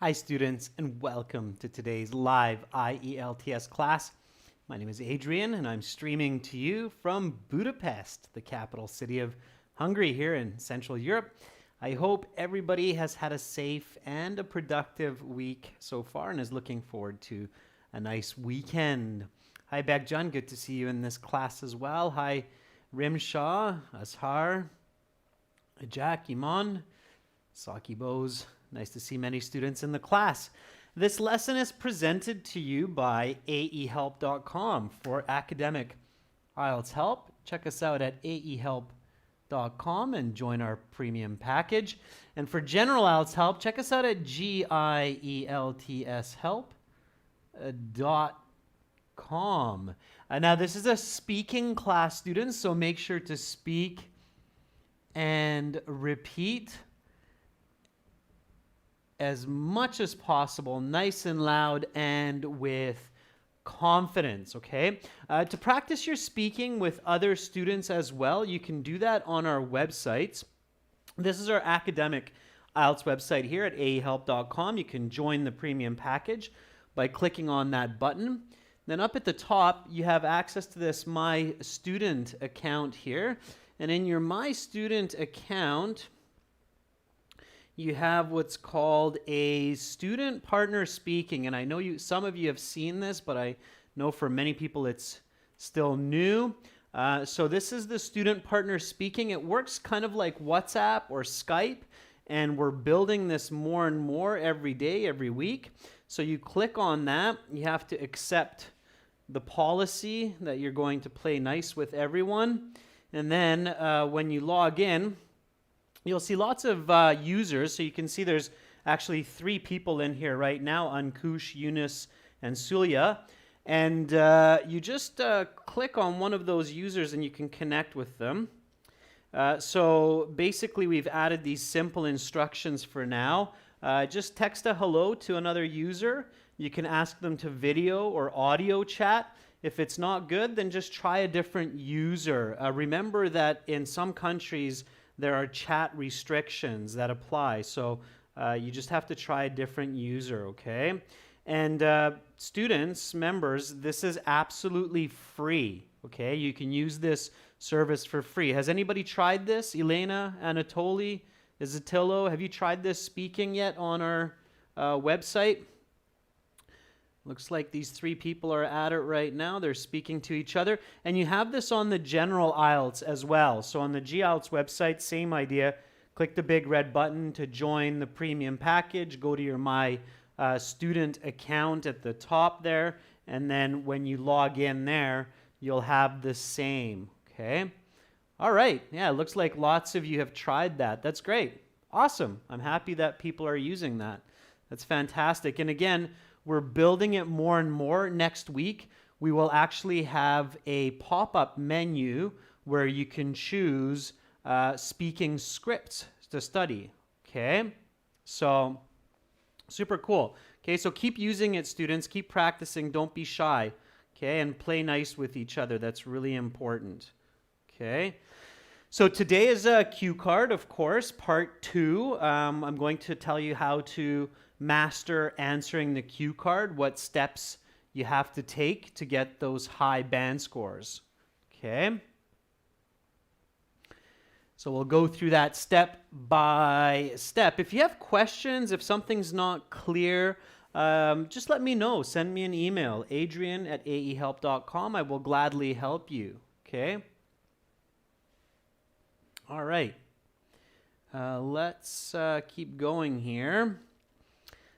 Hi students, and welcome to today's live IELTS class. My name is Adrian and I'm streaming to you from Budapest, the capital city of Hungary here in Central Europe. I hope everybody has had a safe and a productive week so far and is looking forward to a nice weekend. Hi Bagjan, good to see you in this class as well. Hi Rimshaw, Ashar, Jack, Iman, Saki Bose. Nice to see many students in the class. This lesson is presented to you by aehelp.com for academic IELTS help. Check us out at aehelp.com and join our premium package. And for general IELTS help, check us out at gieltshelp.com. Now, this is a speaking class, students, so make sure to speak and repeat as much as possible, nice and loud and with confidence, okay? To practice your speaking with other students as well, you can do that on our websites. This is our academic IELTS website here at aehelp.com. You can join the premium package by clicking on that button. Then up at the top, you have access to this My Student account here. And in your My Student account, you have what's called a student partner speaking. And I know some of you have seen this, but I know for many people it's still new. So this is the student partner speaking. It works kind of like WhatsApp or Skype, and we're building this more and more every day, every week. So you click on that. You have to accept the policy that you're going to play nice with everyone. And then when you log in, you'll see lots of users. So you can see there's actually 3 people in here right now, Ankush, Yunus, and Sulya. And you just click on one of those users and you can connect with them. So basically we've added these simple instructions for now. Just text a hello to another user. You can ask them to video or audio chat. If it's not good, then just try a different user. Remember that in some countries, there are chat restrictions that apply. So you just have to try a different user, okay? And students, members, this is absolutely free, okay? You can use this service for free. Has anybody tried this? Elena, Anatoly, Izzatillo, have you tried this speaking yet on our website? Looks like these 3 people are at it right now. They're speaking to each other. And you have this on the general IELTS as well. So on the GIELTS website, same idea. Click the big red button to join the premium package. Go to your My Student account at the top there. And then when you log in there, you'll have the same. Okay? All right. Yeah, it looks like lots of you have tried that. That's great. Awesome. I'm happy that people are using that. That's fantastic. And again, we're building it more and more. Next week, we will actually have a pop-up menu where you can choose speaking scripts to study, okay? So, super cool. Okay, so keep using it, students. Keep practicing. Don't be shy, okay? And play nice with each other. That's really important, okay? So today is a cue card, of course, part 2. I'm going to tell you how to master answering the cue card, what steps you have to take to get those high band scores. Okay? So we'll go through that step by step. If you have questions, if something's not clear, just let me know. Send me an email, adrian@aehelp.com. I will gladly help you. Okay? All right. Let's keep going here.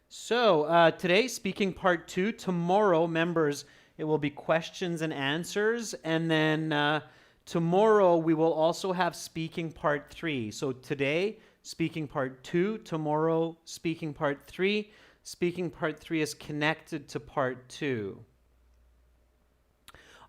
So today, speaking part 2. Tomorrow, members, it will be questions and answers. And then tomorrow, we will also have speaking part 3. So today, speaking part 2. Tomorrow, speaking part 3. Speaking part 3 is connected to part 2.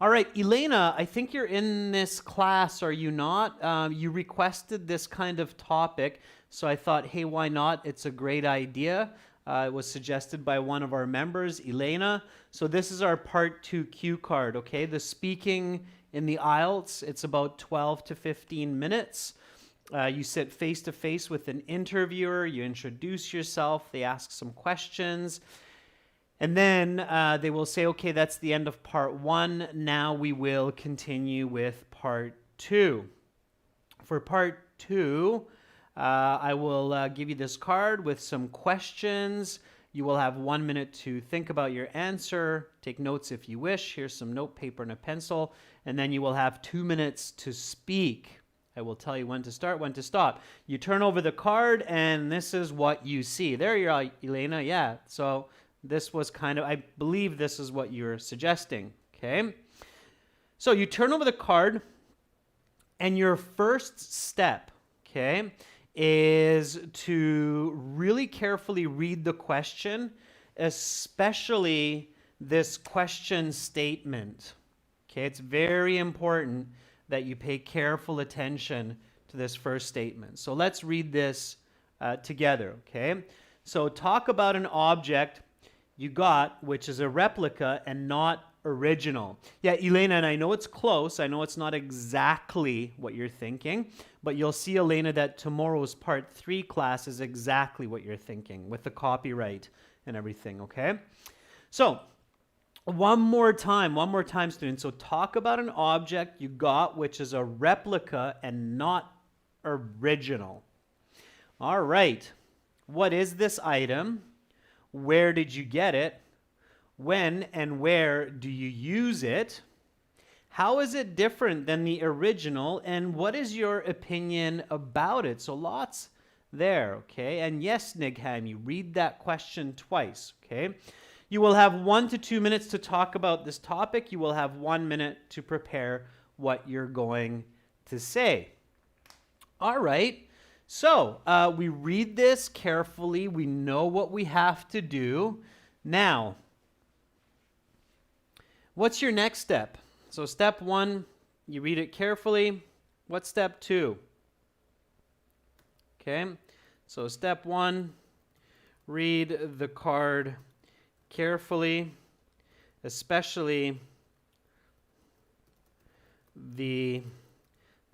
All right, Elena, I think you're in this class, are you not? You requested this kind of topic, so I thought, hey, why not? It's a great idea. It was suggested by one of our members, Elena. So this is our part 2 cue card, okay? The speaking in the IELTS, it's about 12 to 15 minutes. You sit face to face with an interviewer, you introduce yourself, they ask some questions, and then they will say, okay, that's the end of part 1. Now we will continue with part 2. For part 2, I will give you this card with some questions. You will have 1 minute to think about your answer, take notes if you wish. Here's some note paper and a pencil, and then you will have 2 minutes to speak. I will tell you when to start, when to stop. You turn over the card, and this is what you see. There you are, Elena. Yeah, so this was kind of, I believe this is what you're suggesting, okay? So you turn over the card, and your first step, okay, is to really carefully read the question, especially this question statement. Okay, it's very important that you pay careful attention to this first statement. So let's read this together, okay? So talk about an object you got, which is a replica and not original. Yeah, Elena, and I know it's close. I know it's not exactly what you're thinking, but you'll see, Elena, that tomorrow's part 3 class is exactly what you're thinking with the copyright and everything, okay? So one more time, students. So talk about an object you got, which is a replica and not original. All right. What is this item? Where did you get it? When and where do you use it? How is it different than the original? And what is your opinion about it? So lots there, okay? And yes, Nigham, you read that question twice, okay? You will have 1 to 2 minutes to talk about this topic. You will have 1 minute to prepare what you're going to say. All right. So we read this carefully. We know what we have to do. Now, what's your next step? So step 1, you read it carefully. What's step 2? Okay. So step 1, read the card carefully, especially the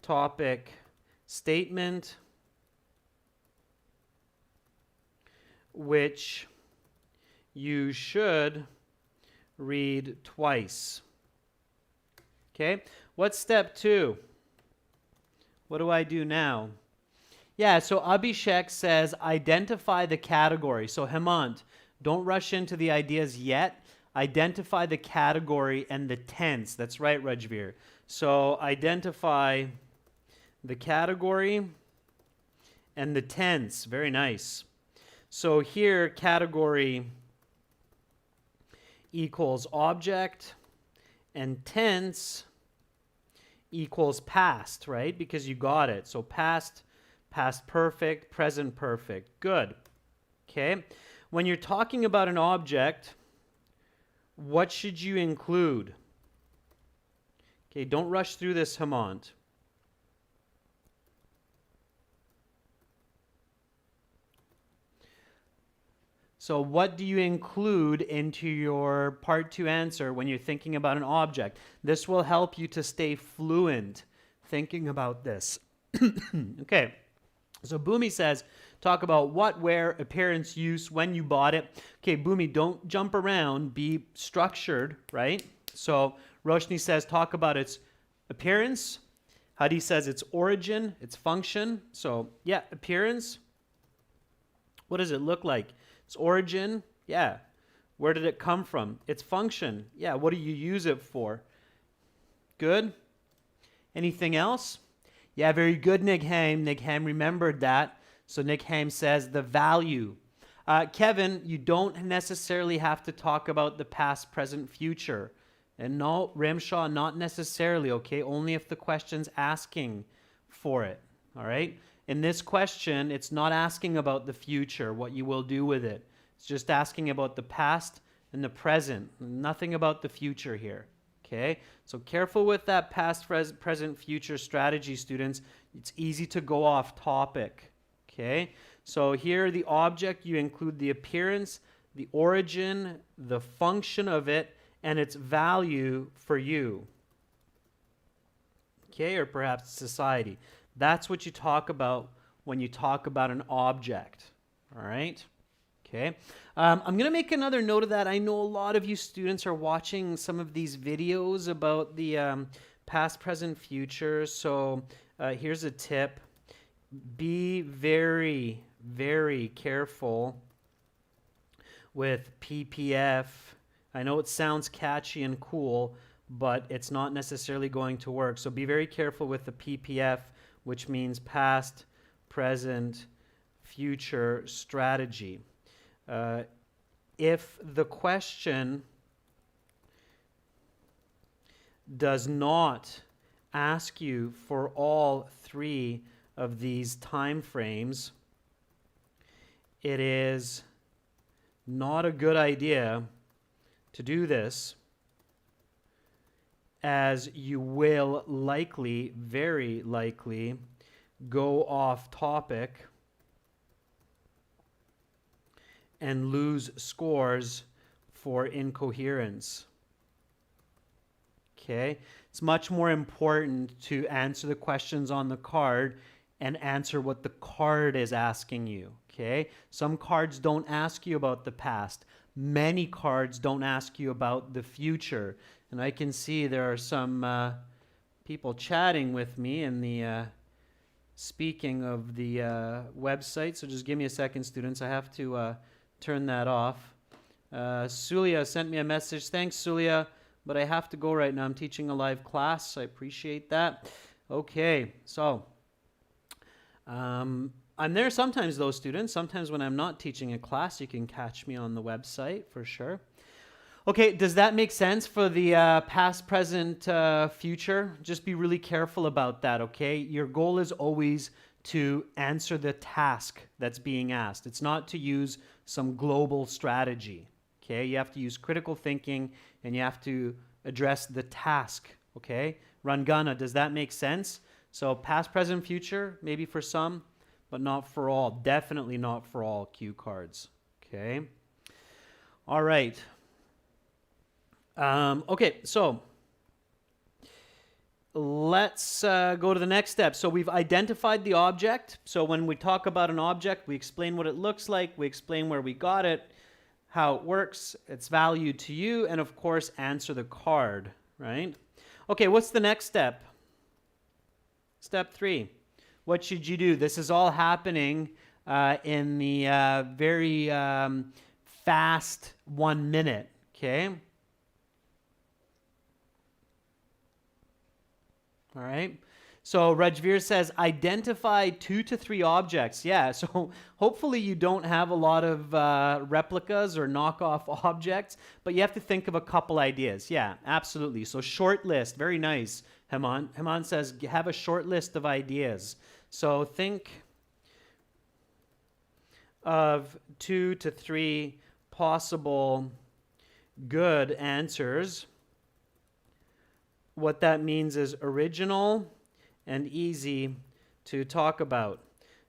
topic statement, which you should read twice. Okay, what's step 2? What do I do now? Yeah, so Abhishek says identify the category. So Hemant, don't rush into the ideas yet. Identify the category and the tense. That's right, Rajveer. So identify the category and the tense. Very nice. So here, category equals object and tense equals past, right? Because you got it. So past, past perfect, present perfect. Good. Okay. When you're talking about an object, what should you include? Okay, don't rush through this, Hemant. So what do you include into your part 2 answer when you're thinking about an object? This will help you to stay fluent thinking about this. Okay, so Bhumi says, talk about what, where, appearance, use, when you bought it. Okay, Bhumi, don't jump around. Be structured, right? So Roshni says, talk about its appearance. Hadi says its origin, its function. So yeah, appearance. What does it look like? Its origin, yeah. Where did it come from? Its function, yeah. What do you use it for? Good. Anything else? Yeah, very good, Nigham. Nigham remembered that. So Nigham says the value. Kevin, you don't necessarily have to talk about the past, present, future. And no, Ramshaw, not necessarily, okay? Only if the question's asking for it, all right? In this question, it's not asking about the future, what you will do with it. It's just asking about the past and the present. Nothing about the future here, okay? So careful with that past, present, future strategy, students. It's easy to go off topic, okay? So here, the object, you include the appearance, the origin, the function of it, and its value for you, okay? Or perhaps society. That's what you talk about when you talk about an object. All right? Okay. I'm going to make another note of that. I know a lot of you students are watching some of these videos about the past, present, future. So here's a tip. Be very, very careful with PPF. I know it sounds catchy and cool, but it's not necessarily going to work. So be very careful with the PPF, which means past, present, future strategy. If the question does not ask you for all three of these time frames, it is not a good idea to do this, as you will likely, very likely, go off topic and lose scores for incoherence. Okay? It's much more important to answer the questions on the card and answer what the card is asking you. Okay? Some cards don't ask you about the past. Many cards don't ask you about the future. And I can see there are some people chatting with me in the speaking of the website. So just give me a second, students. I have to turn that off. Sulia sent me a message. Thanks, Sulia, but I have to go right now. I'm teaching a live class. I appreciate that. Okay, so I'm there sometimes, though, students. Sometimes when I'm not teaching a class, you can catch me on the website for sure. Okay, does that make sense for the past, present, future? Just be really careful about that, okay? Your goal is always to answer the task that's being asked. It's not to use some global strategy, okay? You have to use critical thinking and you have to address the task, okay? Rangana, does that make sense? So past, present, future, maybe for some, but not for all. Definitely not for all cue cards, okay? All right. Okay, so let's go to the next step. So we've identified the object. So when we talk about an object, we explain what it looks like, we explain where we got it, how it works, its value to you, and of course, answer the card, right? Okay, what's the next step? Step 3. What should you do? This is all happening in the very fast 1 minute, okay? All right. So Rajveer says, identify 2 to 3 objects. Yeah, so hopefully you don't have a lot of replicas or knockoff objects, but you have to think of a couple ideas. Yeah, absolutely. So short list, very nice, Heman. Heman says, have a short list of ideas. So think of 2 to 3 possible good answers. What that means is original and easy to talk about.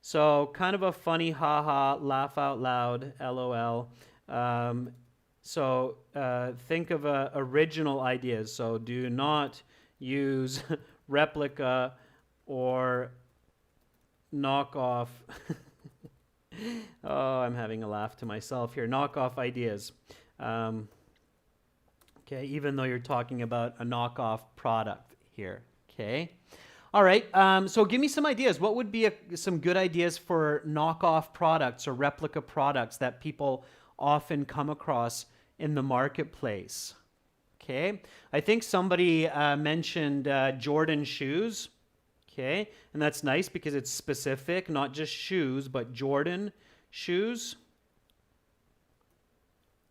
So kind of a funny haha, laugh out loud, LOL. Think of original ideas. So do not use replica or knockoff. Oh, I'm having a laugh to myself here. Knockoff ideas. Okay, even though you're talking about a knockoff product here, okay? All right, so give me some ideas. What would be some good ideas for knockoff products or replica products that people often come across in the marketplace? Okay, I think somebody mentioned Jordan shoes, okay? And that's nice because it's specific, not just shoes, but Jordan shoes.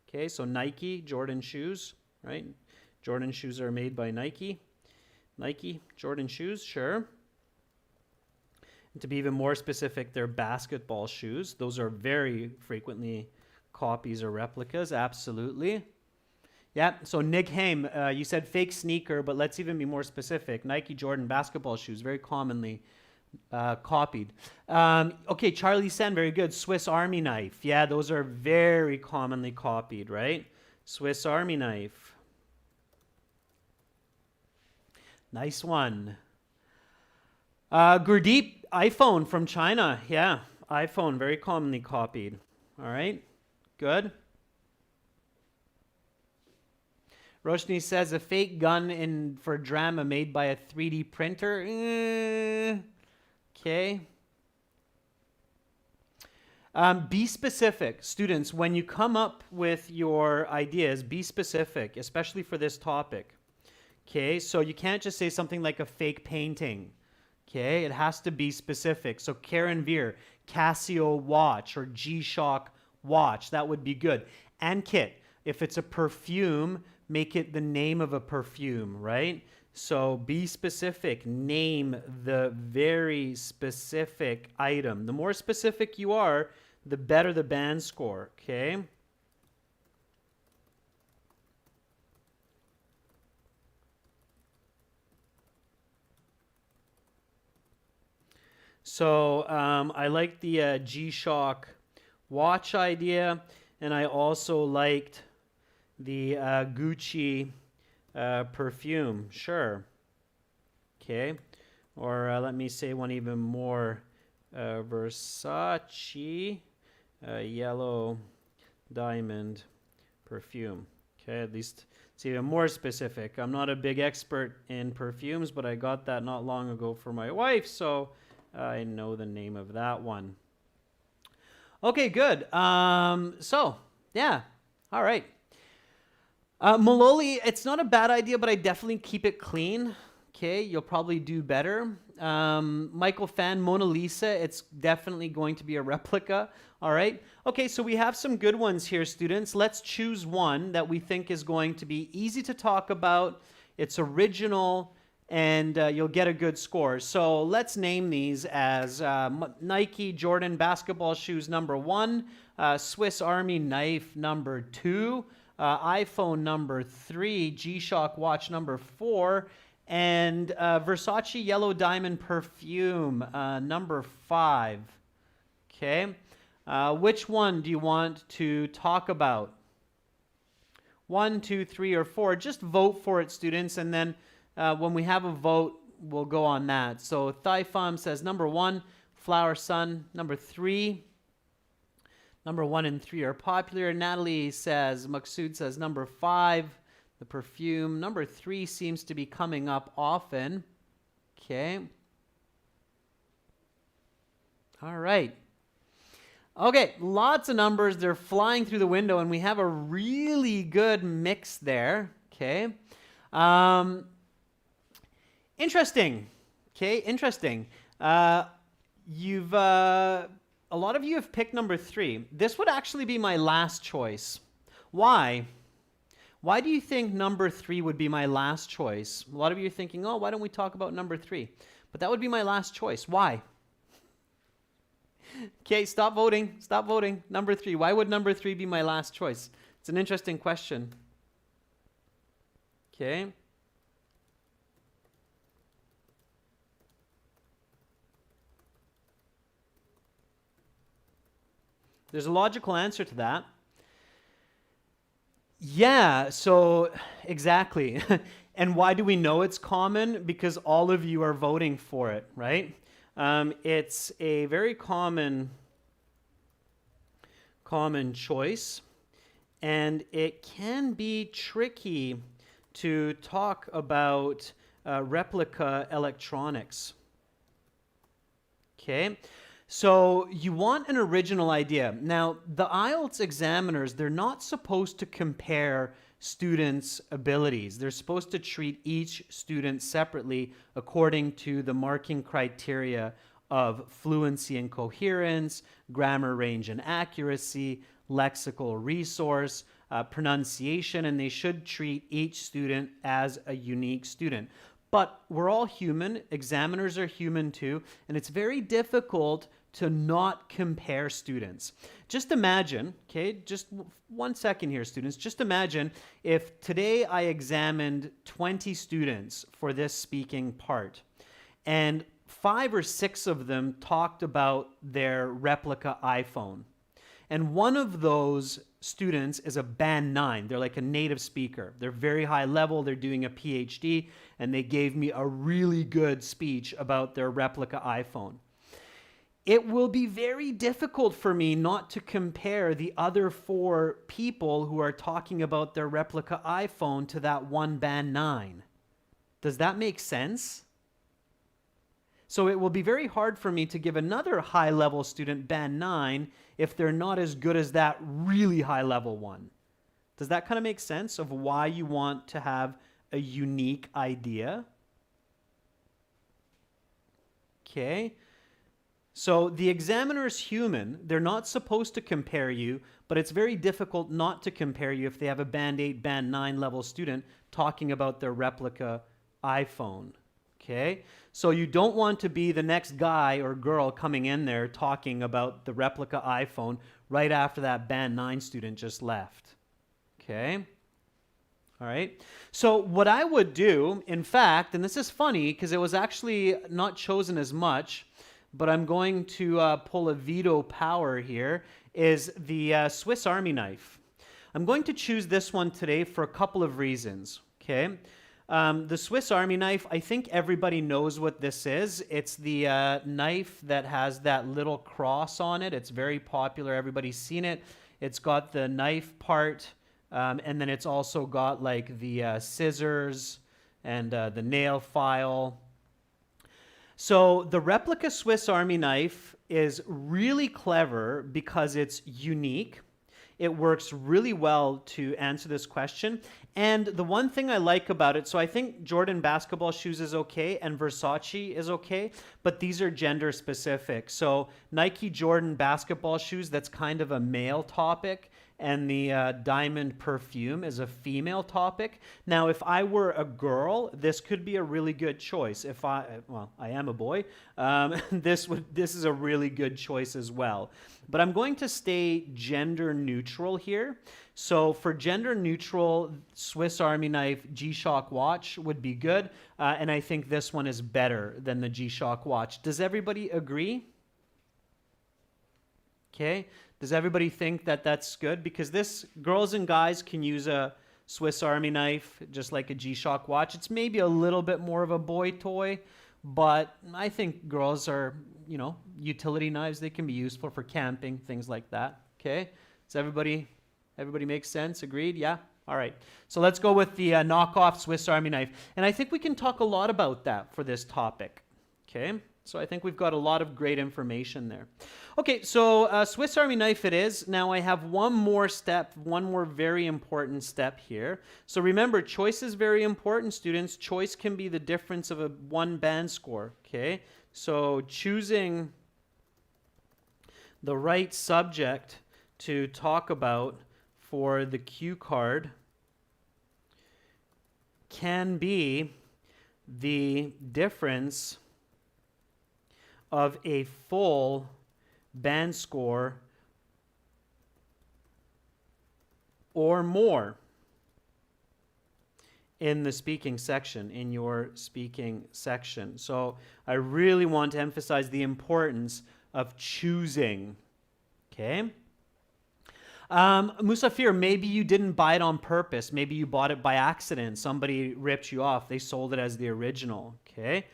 Okay, so Nike, Jordan shoes. Right? Jordan shoes are made by Nike. Nike, Jordan shoes, sure. And to be even more specific, they're basketball shoes. Those are very frequently copies or replicas, absolutely. Yeah, so Nick Haim, you said fake sneaker, but let's even be more specific. Nike, Jordan, basketball shoes, very commonly copied. Okay, Charlie Sen, very good. Swiss Army knife. Yeah, those are very commonly copied, right? Swiss Army knife. Nice one. Gurdeep, iPhone from China. Yeah, iPhone, very commonly copied. All right, good. Roshni says a fake gun for drama made by a 3D printer. Okay. Be specific. Students, when you come up with your ideas, be specific, especially for this topic. Okay, so you can't just say something like a fake painting. Okay, it has to be specific. So Karen Veer, Casio watch or G-Shock watch, that would be good. And Kit, if it's a perfume, make it the name of a perfume, right? So be specific. Name the very specific item. The more specific you are, the better the band score, okay? So I like the G-Shock watch idea, and I also liked the Gucci perfume. Sure. Okay. Or let me say one even more. Versace yellow diamond perfume. Okay, at least it's even more specific. I'm not a big expert in perfumes, but I got that not long ago for my wife, so I know the name of that one. Okay, good. So, yeah. All right. Maloli, it's not a bad idea, but I definitely keep it clean. Okay, you'll probably do better. Michael Fan, Mona Lisa, it's definitely going to be a replica. All right. Okay, so we have some good ones here, students. Let's choose one that we think is going to be easy to talk about. It's original, and you'll get a good score. So let's name these as Nike Jordan basketball shoes number 1, Swiss Army knife number 2, iPhone number 3, G-Shock watch number 4, and Versace yellow diamond perfume number 5. Okay, which one do you want to talk about? 1, 2, 3, or 4? Just vote for it, students, and then when we have a vote, we'll go on that. So Thaifam says number 1, Flower Sun. Number 3, number 1 and 3 are popular. Natalie says, Maksud says number 5, the perfume. Number 3 seems to be coming up often. Okay. All right. Okay, lots of numbers. They're flying through the window, and we have a really good mix there. Okay. Interesting. Okay, interesting. A lot of you have picked number 3. This would actually be my last choice. Why? Why do you think number 3 would be my last choice? A lot of you are thinking, oh, why don't we talk about number 3? But that would be my last choice. Why? Okay, stop voting. Stop voting. Number 3. Why would number 3 be my last choice? It's an interesting question. Okay. There's a logical answer to that. Yeah, so exactly. And why do we know it's common? Because all of you are voting for it, right? It's a very common choice, and it can be tricky to talk about replica electronics. Okay, so you want an original idea. Now, the IELTS examiners, they're not supposed to compare students' abilities. They're supposed to treat each student separately according to the marking criteria of fluency and coherence, grammar range and accuracy, lexical resource, pronunciation, and they should treat each student as a unique student. But we're all human, examiners are human too, and it's very difficult to not compare students. Just imagine, okay, just 1 second here, students. Just imagine if today I examined 20 students for this speaking part, and 5 or 6 of them talked about their replica iPhone. And one of those students is a band 9. They're like a native speaker. They're very high level. They're doing a PhD, and they gave me a really good speech about their replica iPhone. It will be very difficult for me not to compare the other 4 people who are talking about their replica iPhone to that one band 9. Does that make sense? So it will be very hard for me to give another high-level student band 9 if they're not as good as that really high-level one. Does that kind of make sense of why you want to have a unique idea? Okay. So the examiner is human. They're not supposed to compare you, but it's very difficult not to compare you if they have a band 8, band 9 level student talking about their replica iPhone. Okay? So you don't want to be the next guy or girl coming in there talking about the replica iPhone right after that band 9 student just left. Okay? All right. So what I would do, in fact, and this is funny because it was actually not chosen as much, but I'm going to pull a veto power here, is the Swiss Army knife. I'm going to choose this one today for a couple of reasons, okay? The Swiss Army knife, I think everybody knows what this is. It's the knife that has that little cross on it. It's very popular. Everybody's seen it. It's got the knife part, and then it's also got like the scissors and the nail file. So the replica Swiss Army knife is really clever because it's unique. It works really well to answer this question. And the one thing I like about it, so I think Jordan basketball shoes is okay and Versace is okay, but these are gender specific. So Nike Jordan basketball shoes, that's kind of a male topic. And the diamond perfume is a female topic. Now, if I were a girl, this could be a really good choice. I am a boy. This is a really good choice as well. But I'm going to stay gender neutral here. So for gender neutral, Swiss Army knife G-Shock watch would be good. And I think this one is better than the G-Shock watch. Does everybody agree? Okay. Does everybody think that that's good? Because this, girls and guys can use a Swiss Army knife just like a G-Shock watch. It's maybe a little bit more of a boy toy, but I think girls are, utility knives. They can be useful for camping, things like that. Okay? Does everybody make sense? Agreed? Yeah? All right. So let's go with the knockoff Swiss Army knife. And I think we can talk a lot about that for this topic. Okay? So I think we've got a lot of great information there. Okay, so Swiss Army knife it is. Now I have one more very important step here. So remember, choice is very important, students. Choice can be the difference of a one band score, okay? So choosing the right subject to talk about for the cue card can be the difference of a full band score or more in the speaking section, in your speaking section. So I really want to emphasize the importance of choosing, okay? Musafir, maybe you didn't buy it on purpose. Maybe you bought it by accident. Somebody ripped you off. They sold it as the original, okay?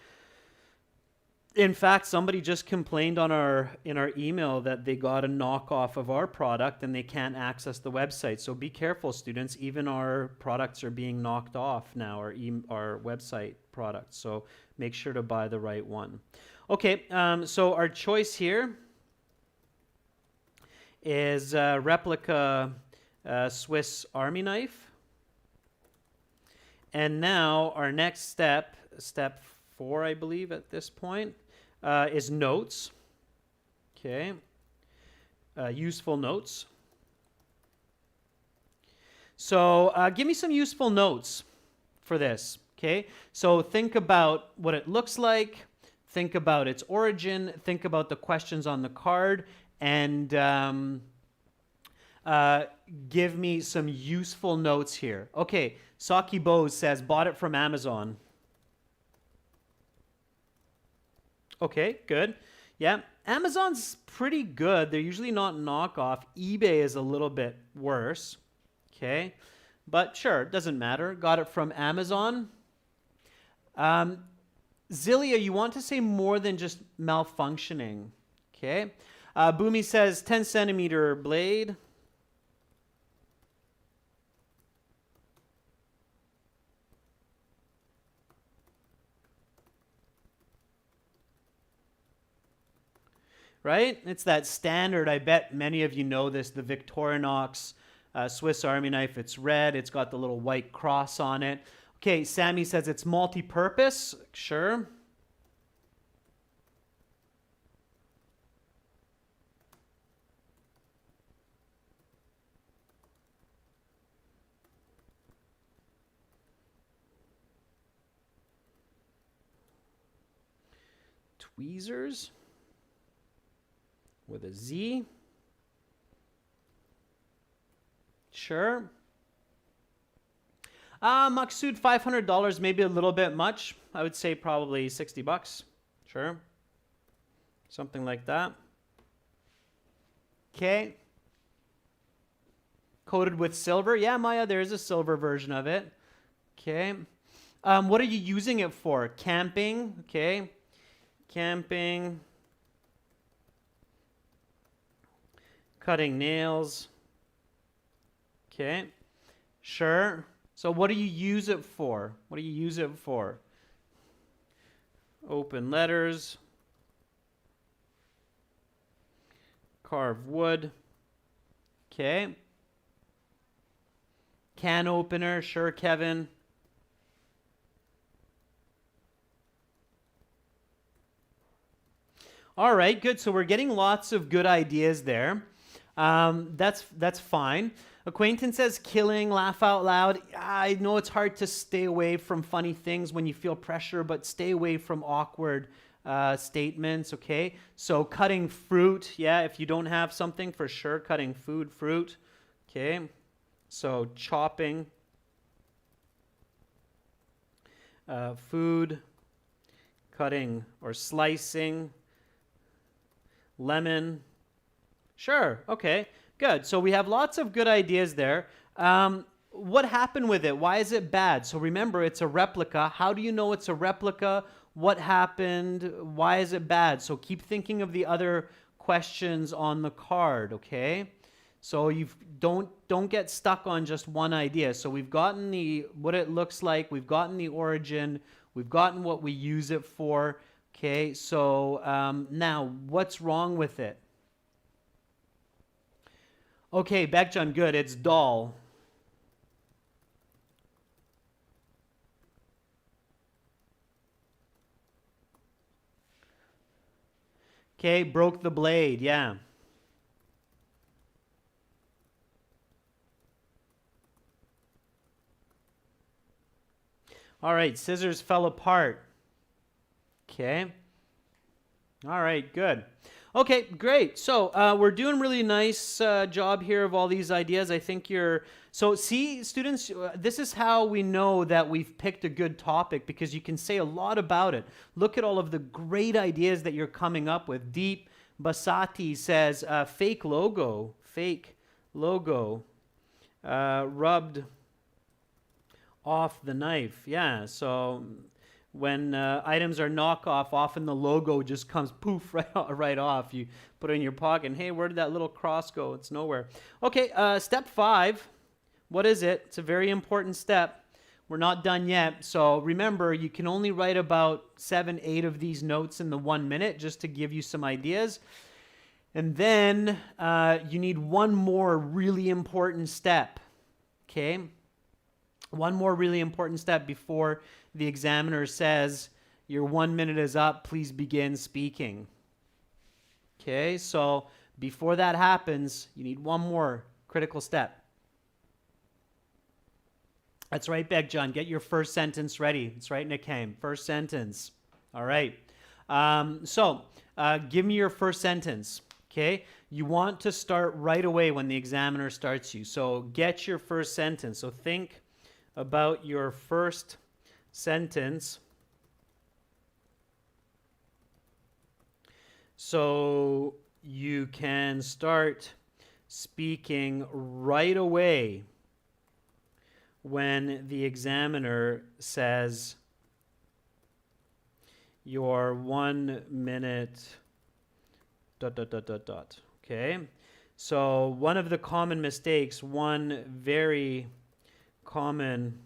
In fact, somebody just complained in our email that they got a knockoff of our product and they can't access the website. So be careful, students. Even our products are being knocked off now, our website products. So make sure to buy the right one. Okay, so our choice here is replica Swiss Army knife. And now our next step 4, I believe, at this point, is notes. Okay. Useful notes. So give me some useful notes for this. Okay. So think about what it looks like. Think about its origin. Think about the questions on the card. And give me some useful notes here. Okay. Saki Bose says, bought it from Amazon. Okay, good. Yeah, Amazon's pretty good. They're usually not knockoff. eBay is a little bit worse. Okay, but sure, it doesn't matter. Got it from Amazon. Um, Zilia, you want to say more than just malfunctioning. Okay. Boomy says 10 centimeter blade. Right? It's that standard. I bet many of you know this, the Victorinox Swiss Army knife. It's red. It's got the little white cross on it. Okay, Sammy says it's multi-purpose. Sure. Tweezers with a Z. Sure. Maksud, $500, maybe a little bit much. I would say probably $60. Sure. Something like that. Okay. Coated with silver. Yeah, Maya, there's a silver version of it. Okay. What are you using it for? Camping. Okay. Camping. Cutting nails. Okay. Sure. So what do you use it for? What do you use it for? Open letters. Carve wood. Okay. Can opener. Sure, Kevin. All right, good. So we're getting lots of good ideas there. That's fine. Acquaintance says killing, laugh out loud. I know it's hard to stay away from funny things when you feel pressure, but stay away from awkward statements, okay? So cutting fruit, yeah, if you don't have something, for sure, cutting fruit, okay? So chopping, food, cutting or slicing, lemon. Sure, okay, good. So we have lots of good ideas there. What happened with it? Why is it bad? So remember, it's a replica. How do you know it's a replica? What happened? Why is it bad? So keep thinking of the other questions on the card, okay? So you don't get stuck on just one idea. So we've gotten what it looks like. We've gotten the origin. We've gotten what we use it for. Okay, so now what's wrong with it? Okay, Bekjan, good. It's dull. Okay, broke the blade. Yeah. All right, scissors fell apart. Okay. All right, good. Okay, great. So we're doing really nice job here of all these ideas. I think so see, students, this is how we know that we've picked a good topic, because you can say a lot about it. Look at all of the great ideas that you're coming up with. Deep Basati says fake logo, rubbed off the knife. Yeah, so when items are knockoff, often the logo just comes poof right off. You put it in your pocket, and hey, where did that little cross go? It's nowhere. Okay, step 5. What is it? It's a very important step. We're not done yet. So remember, you can only write about 7, 8 of these notes in the 1 minute, just to give you some ideas. And then you need one more really important step. Okay? One more really important step before the examiner says, your 1 minute is up, please begin speaking. Okay, so before that happens, you need one more critical step. That's right, Begjan. Get your first sentence ready. That's right, Nickheim. First sentence. All right. Give me your first sentence. Okay, you want to start right away when the examiner starts you. So get your first sentence. So think about your first sentence. So you can start speaking right away when the examiner says your 1 minute ... Okay, so one of the common mistakes, one very common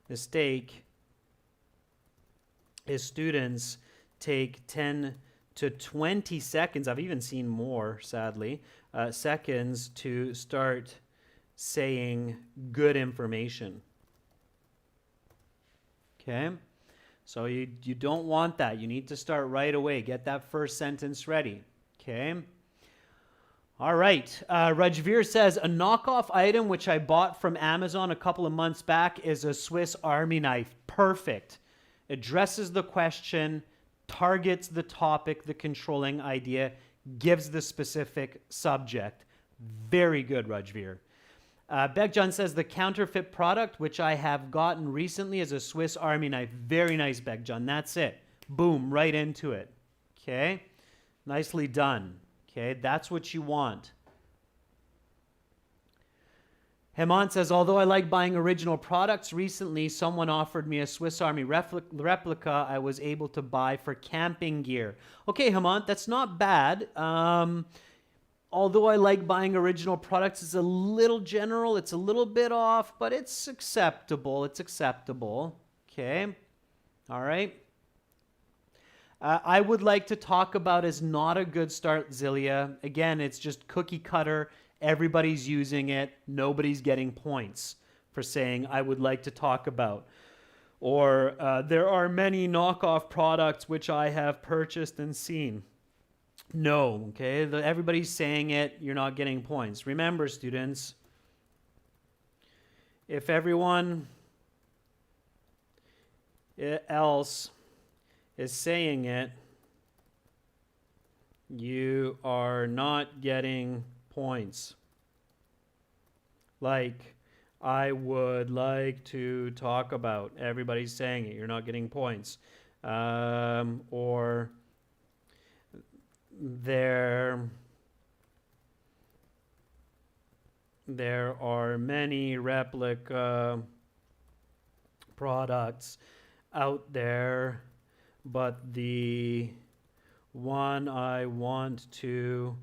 mistake is students take 10 to 20 seconds, I've even seen more, sadly, seconds to start saying good information. Okay? So you don't want that. You need to start right away. Get that first sentence ready. Okay? All right. Rajveer says, a knockoff item which I bought from Amazon a couple of months back is a Swiss Army knife. Perfect. Addresses the question, targets the topic, the controlling idea, gives the specific subject. Very good, Rajveer. Begjan says, the counterfeit product which I have gotten recently is a Swiss Army knife. Very nice, Begjan. That's it. Boom, right into it. Okay? Nicely done. Okay, that's what you want. Hemant says, although I like buying original products, recently someone offered me a Swiss Army replica I was able to buy for camping gear. Okay, Hemant, that's not bad. Although I like buying original products, it's a little general, it's a little bit off, but it's acceptable. It's acceptable. Okay. All right. I would like to talk about is not a good start, Zilia. Again, it's just cookie cutter. Everybody's using it. Nobody's getting points for saying I would like to talk about. Or there are many knockoff products which I have purchased and seen. No, okay? Everybody's saying it. You're not getting points. Remember, students, if everyone else is saying it, you are not getting points. Like, I would like to talk about. Everybody's saying it. You're not getting points. Or there are many replica products out there, but the one I want to...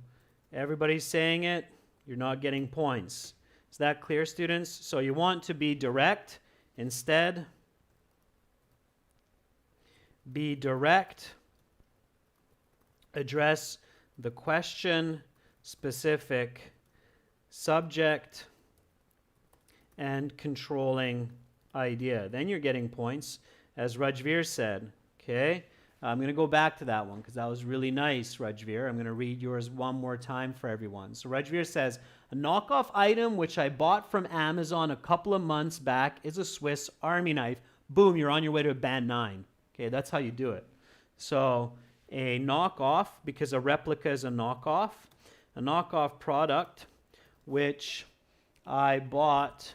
Everybody's saying it. You're not getting points. Is that clear, students? So you want to be direct instead. Be direct. Address the question, specific, subject, and controlling idea. Then you're getting points, as Rajveer said. Okay? I'm going to go back to that one because that was really nice, Rajveer. I'm going to read yours one more time for everyone. So Rajveer says, a knockoff item which I bought from Amazon a couple of months back is a Swiss Army knife. Boom, you're on your way to a band 9. Okay, that's how you do it. So a knockoff, because a replica is a knockoff product which I bought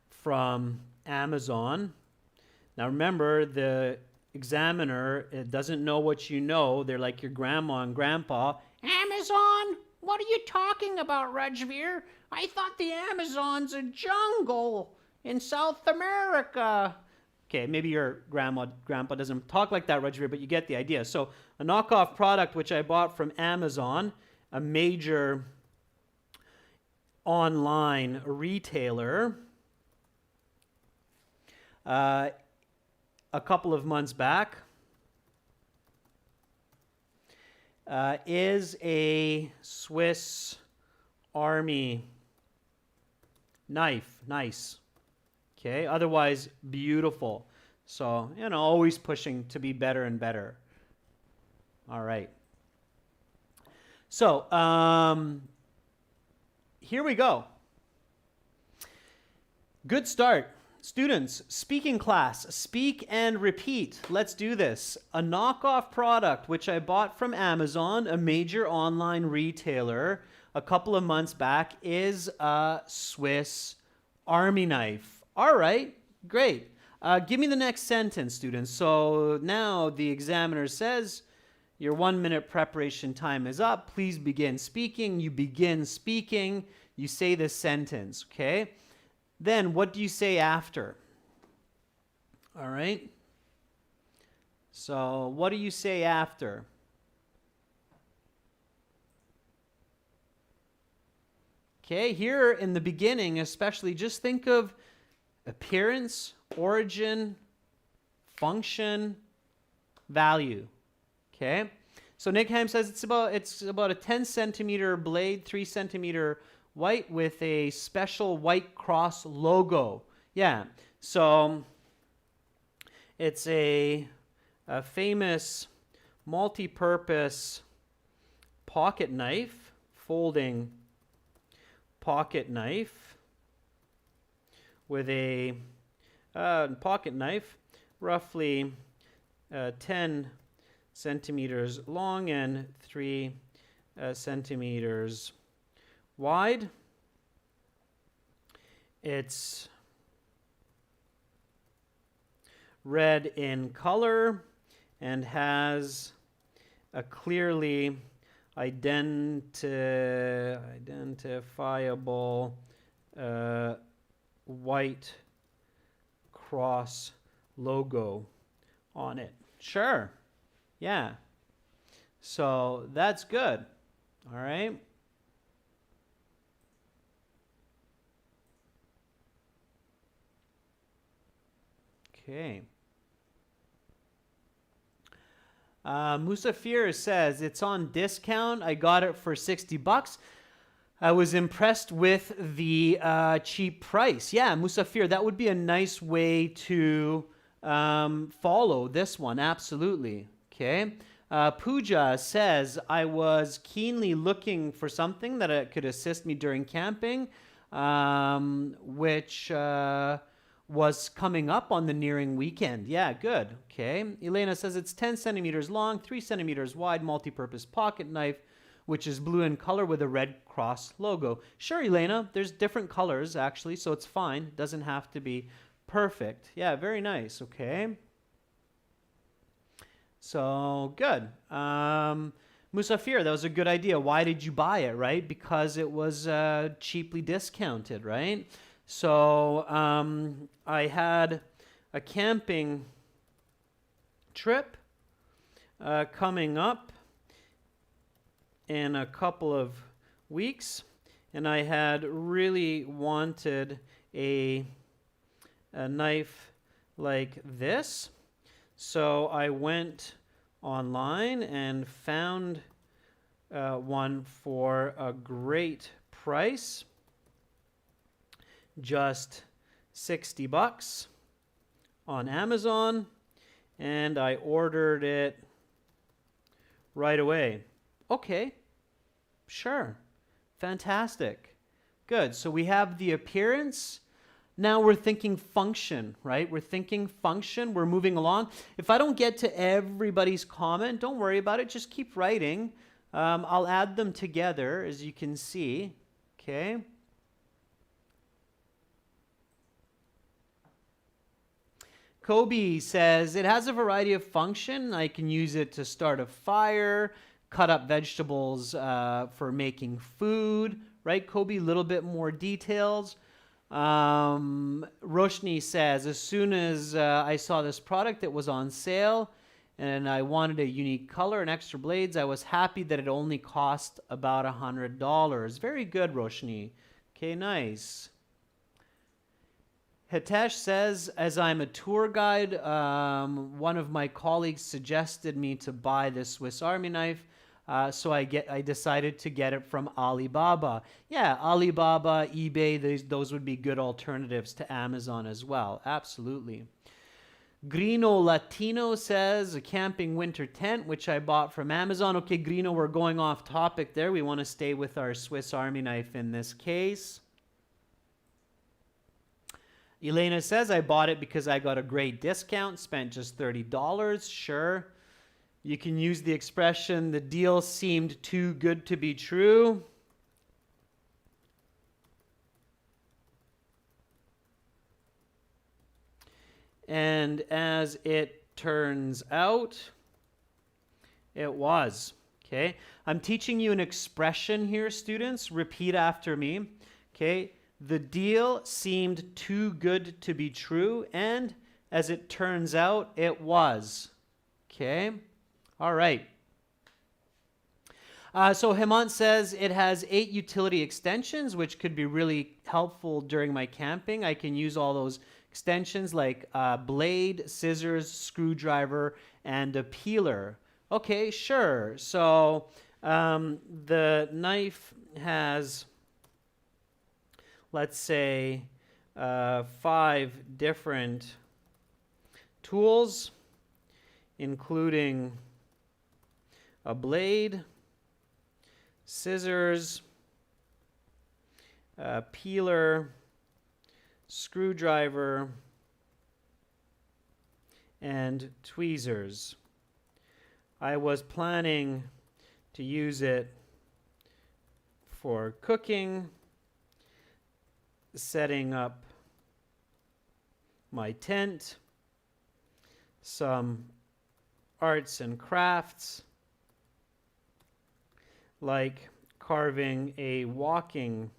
from Amazon. Now remember, the examiner doesn't know what you know. They're like your grandma and grandpa. Amazon? What are you talking about, Rajveer? I thought the Amazon's a jungle in South America. Okay, maybe your grandpa doesn't talk like that, Rajveer, but you get the idea. So a knockoff product which I bought from Amazon, a major online retailer, a couple of months back, is a Swiss Army knife. Nice. Okay, otherwise beautiful. So, always pushing to be better and better. All right. So, here we go. Good start. Students, speaking class, speak and repeat. Let's do this. A knockoff product which I bought from Amazon, a major online retailer, a couple of months back, is a Swiss Army knife. All right, great. Give me the next sentence, students. So now the examiner says, your 1 minute preparation time is up. Please begin speaking. You begin speaking. You say this sentence, okay? Then what do you say after? All right? So what do you say after? Okay, here in the beginning especially, just think of appearance, origin, function, value. Okay? So Nick Ham says it's about a 10 centimeter blade, 3 centimeter white with a special white cross logo. Yeah, so it's a famous multi-purpose pocket knife, folding pocket knife with a pocket knife roughly 10 centimeters long and 3 centimeters wide. It's red in color and has a clearly identifiable white cross logo on it. Sure. Yeah. So that's good. All right. Okay. Musafir says it's on discount. I got it for $60. I was impressed with the cheap price. Yeah, Musafir, that would be a nice way to follow this one. Absolutely. Okay. Pooja says, I was keenly looking for something that could assist me during camping, which was coming up on the nearing weekend. Yeah, good. Okay. Elena says it's 10 centimeters long, 3 centimeters wide, multi-purpose pocket knife, which is blue in color with a red cross logo. Sure, Elena, there's different colors actually, so it's fine. It doesn't have to be perfect. Yeah, very nice. Okay. So good. Musafir, that was a good idea. Why did you buy it, right? Because it was cheaply discounted, right? So I had a camping trip coming up in a couple of weeks, and I had really wanted a knife like this. So I went online and found one for a great price. Just $60 on Amazon, and I ordered it right away. Okay, sure, fantastic, good. So we have the appearance. Now we're thinking function, right? We're thinking function. We're moving along. If I don't get to everybody's comment, don't worry about it. Just keep writing. I'll add them together, as you can see. Okay. Kobe says, it has a variety of function. I can use it to start a fire, cut up vegetables for making food, right? Kobe, a little bit more details. Roshni says, as soon as I saw this product, it was on sale, and I wanted a unique color and extra blades. I was happy that it only cost about $100. Very good, Roshni. Okay, nice. Hitesh says, as I'm a tour guide, one of my colleagues suggested me to buy this Swiss Army knife, so I decided to get it from Alibaba. Yeah, Alibaba, eBay, those would be good alternatives to Amazon as well. Absolutely. Grino Latino says, a camping winter tent, which I bought from Amazon. Okay, Grino, we're going off topic there. We want to stay with our Swiss Army knife in this case. Elena says, I bought it because I got a great discount, spent just $30. Sure. You can use the expression, the deal seemed too good to be true. And as it turns out, It was. Okay. I'm teaching you an expression here, students. Repeat after me. Okay. The deal seemed too good to be true, and as it turns out, it was. Okay. All right. So Hemant says it has 8 utility extensions, which could be really helpful during my camping. I can use all those extensions like blade, scissors, screwdriver, and a peeler. Okay, sure. So the knife has, let's say, 5 different tools, including a blade, scissors, peeler, screwdriver, and tweezers. I was planning to use it for cooking, setting up my tent, some arts and crafts, like carving a walking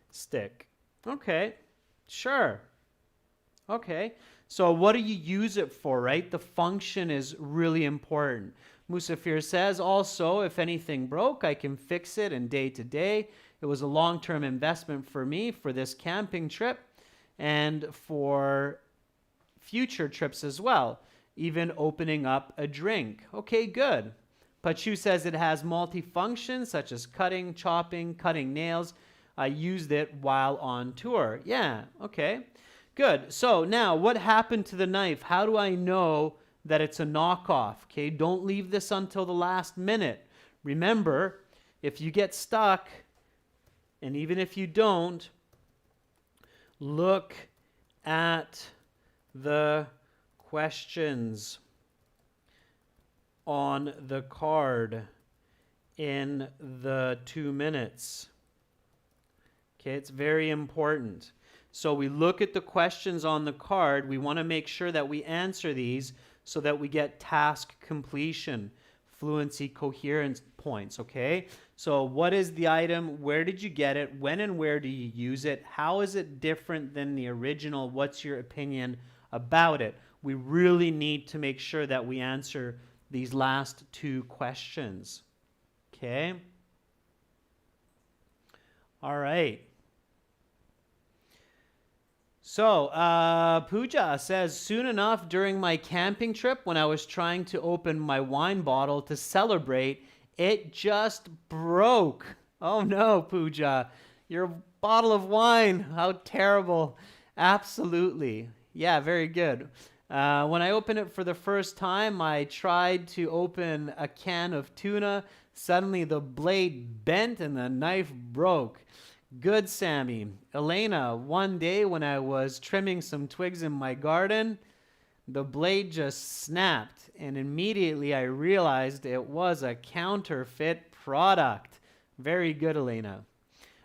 stick. Okay, sure. Okay, so what do you use it for, right? The function is really important. Musafir says also, if anything broke, I can fix it in day to day. It was a long-term investment for me for this camping trip and for future trips as well, even opening up a drink. Okay, good. Pachu says it has multi-functions such as cutting, chopping, cutting nails. I used it while on tour. Yeah, okay, good. So now what happened to the knife? How do I know that it's a knockoff? Okay, don't leave this until the last minute. Remember, if you get stuck, and even if you don't, look at the questions on the card in the 2 minutes. Okay, it's very important. So we look at the questions on the card. We want to make sure that we answer these so that we get task completion, fluency, coherence points, okay? So what is the item? Where did you get it? When and where do you use it? How is it different than the original? What's your opinion about it? We really need to make sure that we answer these last 2 questions. Okay? All right. So, Pooja says, soon enough during my camping trip when I was trying to open my wine bottle to celebrate, it just broke. Oh no, Pooja. Your bottle of wine. How terrible. Absolutely. Yeah, very good. When I opened it for the first time, I tried to open a can of tuna. Suddenly the blade bent and the knife broke. Good, Sammy. Elena, one day when I was trimming some twigs in my garden, the blade just snapped, and immediately I realized it was a counterfeit product. Very good, Elena.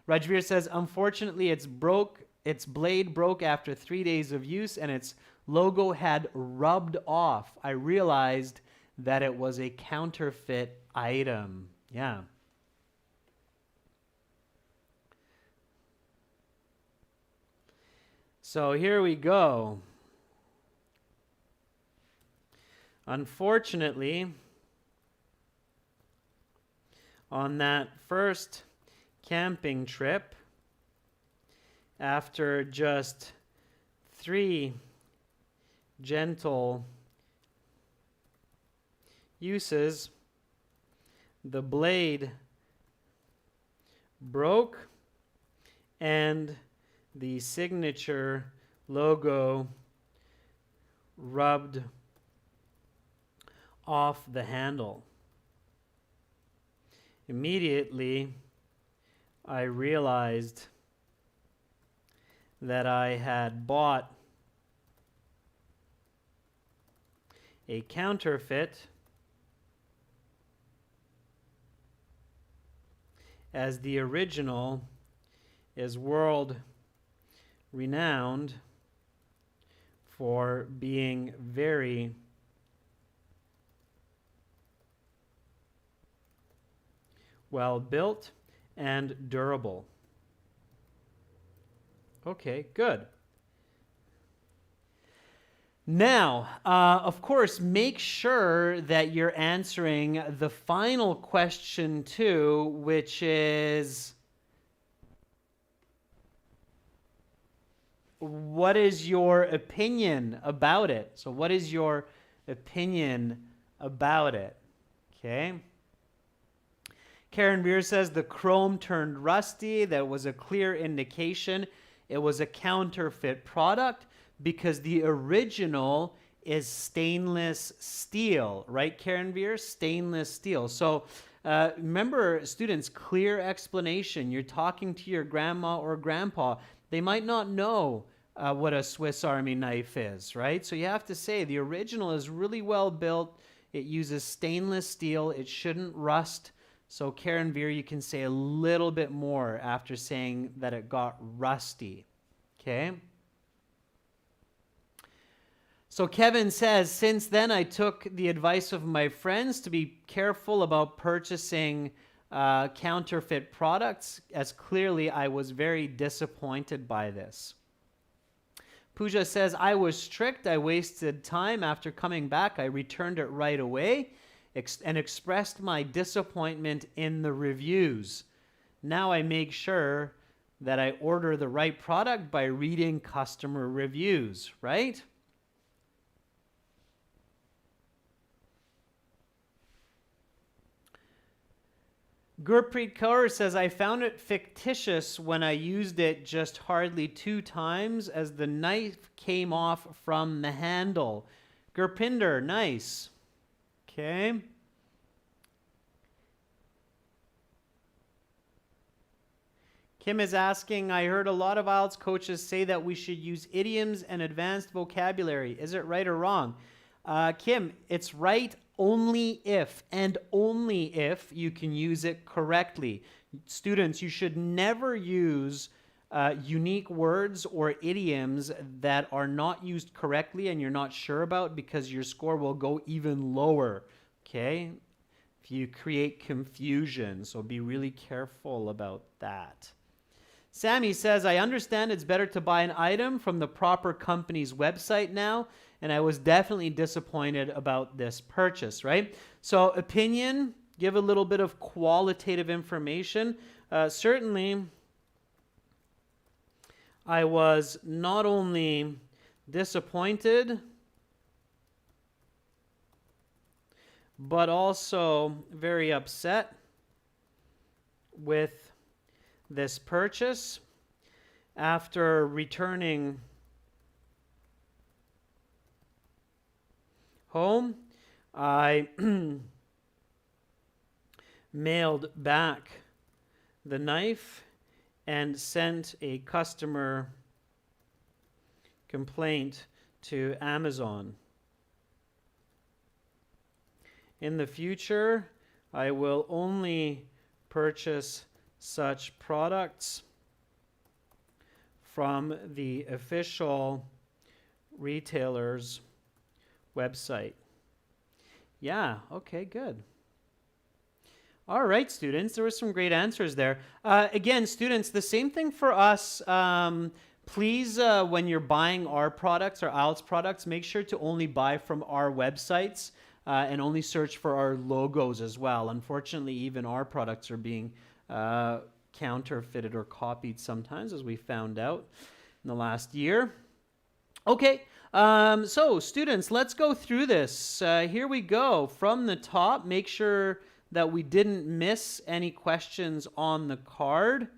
Rajveer says, unfortunately, its blade broke after 3 days of use, and its logo had rubbed off. I realized that it was a counterfeit item. Yeah. So here we go. Unfortunately, on that first camping trip, after just 3 gentle uses, the blade broke and the signature logo rubbed off the handle. Immediately, I realized that I had bought a counterfeit, as the original is world renowned for being very well built, and durable. Okay, good. Now, of course, make sure that you're answering the final question too, which is, what is your opinion about it? So what is your opinion about it? Okay. Karen Beer says the chrome turned rusty. That was a clear indication it was a counterfeit product because the original is stainless steel, right, Karen Beer? Stainless steel. So remember, students, clear explanation. You're talking to your grandma or grandpa. They might not know what a Swiss Army knife is, right? So you have to say the original is really well built. It uses stainless steel. It shouldn't rust. So Karen Veer, you can say a little bit more after saying that it got rusty, okay? So Kevin says, since then I took the advice of my friends to be careful about purchasing counterfeit products, as clearly I was very disappointed by this. Pooja says, I was strict. I wasted time. After coming back, I returned it right away and expressed my disappointment in the reviews. Now I make sure that I order the right product by reading customer reviews, right? Gurpreet Kaur says, I found it fictitious when I used it just hardly 2 times as the knife came off from the handle. Gurpinder, nice. Okay. Kim is asking, I heard a lot of IELTS coaches say that we should use idioms and advanced vocabulary. Is it right or wrong? Kim, it's right only if you can use it correctly. Students, you should never use unique words or idioms that are not used correctly and you're not sure about, because your score will go even lower, okay? If you create confusion, so be really careful about that. Sammy says, I understand it's better to buy an item from the proper company's website now, and I was definitely disappointed about this purchase, right? So opinion, give a little bit of qualitative information. Certainly, I was not only disappointed, but also very upset with this purchase. After returning home, I mailed back the knife and sent a customer complaint to Amazon. In the future, I will only purchase such products from the official retailer's website. Yeah, okay, good. All right, students, there were some great answers there. Again, students, the same thing for us. Please, when you're buying our products, our IELTS products, make sure to only buy from our websites and only search for our logos as well. Unfortunately, even our products are being counterfeited or copied sometimes, as we found out in the last year. Okay, so students, let's go through this. Here we go. From the top, make sure that we didn't miss any questions on the card.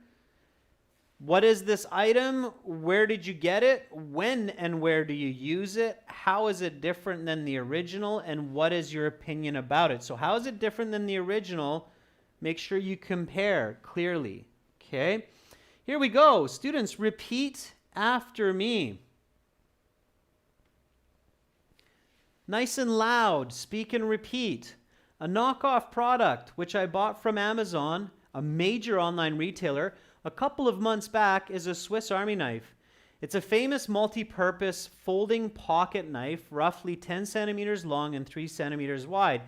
What is this item? Where did you get it? When and where do you use it? How is it different than the original? And what is your opinion about it? So how is it different than the original? Make sure you compare clearly, okay? Here we go. Students, repeat after me. Nice and loud, speak and repeat. A knockoff product, which I bought from Amazon, a major online retailer, a couple of months back, is a Swiss Army knife. It's a famous multi-purpose folding pocket knife, roughly 10 centimeters long and 3 centimeters wide.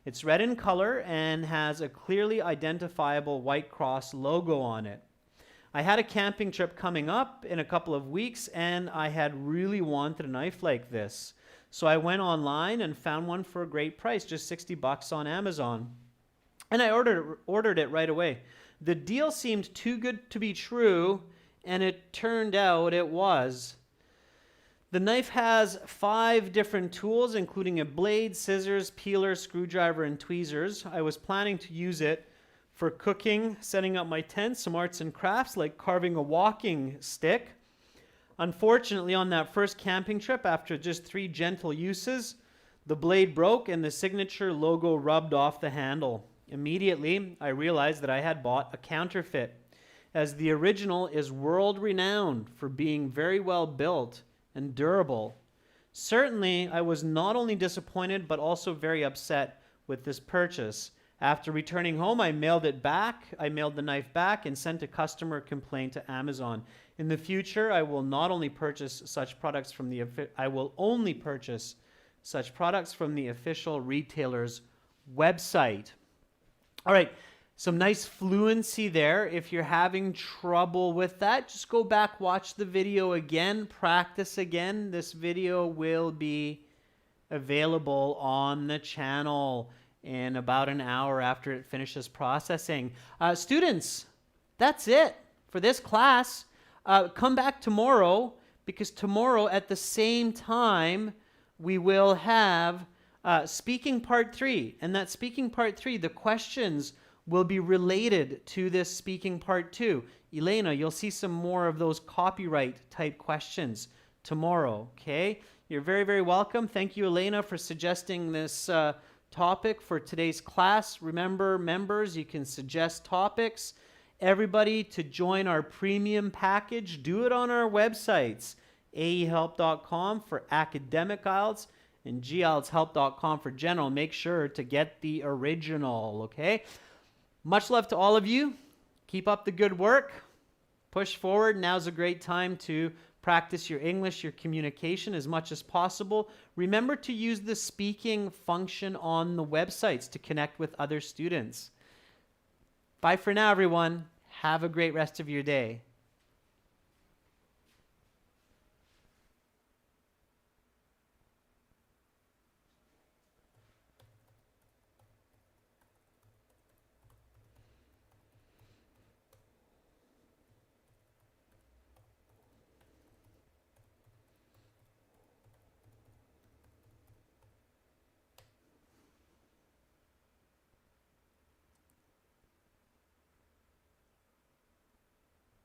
It's red in color and has a clearly identifiable white cross logo on it. I had a camping trip coming up in a couple of weeks, and I had really wanted a knife like this. So I went online and found one for a great price, just $60 on Amazon. And I ordered it right away. The deal seemed too good to be true, and it turned out it was. The knife has 5 different tools, including a blade, scissors, peeler, screwdriver, and tweezers. I was planning to use it for cooking, setting up my tent, some arts and crafts like carving a walking stick. Unfortunately, on that first camping trip, after just 3 gentle uses, the blade broke and the signature logo rubbed off the handle. Immediately, I realized that I had bought a counterfeit, as the original is world-renowned for being very well built and durable. Certainly, I was not only disappointed, but also very upset with this purchase. After returning home, I mailed the knife back and sent a customer complaint to Amazon. In the future, I will only purchase such products from the official retailer's website. All right, some nice fluency there. If you're having trouble with that, just go back, watch the video again, practice again. This video will be available on the channel in about an hour after it finishes processing. Students, that's it for this class. Come back tomorrow, because tomorrow at the same time we will have speaking part 3. And that speaking part 3, the questions will be related to this speaking part 2. Elena, you'll see some more of those copyright type questions tomorrow, okay? You're very, very welcome. Thank you, Elena, for suggesting this topic for today's class. Remember, members, you can suggest topics. Everybody to join our premium package, do it on our websites, aehelp.com for academic IELTS and gieltshelp.com for general. Make sure to get the original, okay? Much love to all of you. Keep up the good work. Push forward. Now's a great time to practice your English, your communication as much as possible. Remember to use the speaking function on the websites to connect with other students. Bye for now, everyone. Have a great rest of your day.